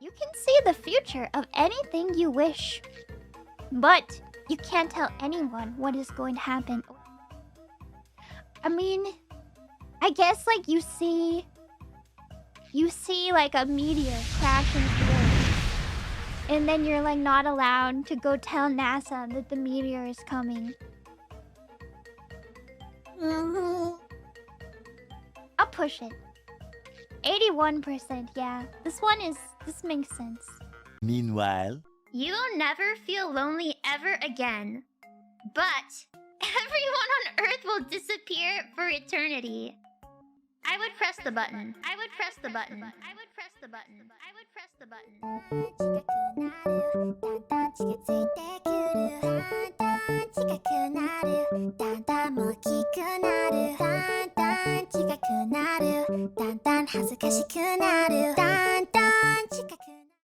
You can see the future of anything you wish. But you can't tell anyone what is going to happen. I mean, I guess like you see like a meteor crash into the earth. And then you're like not allowed to go tell NASA that the meteor is coming. I'll push it. 81%, yeah. This makes sense. Meanwhile, You'll never feel lonely ever again. But everyone on Earth will disappear for eternity. I would press the button. I would press the button. I would press the button. I would press the button.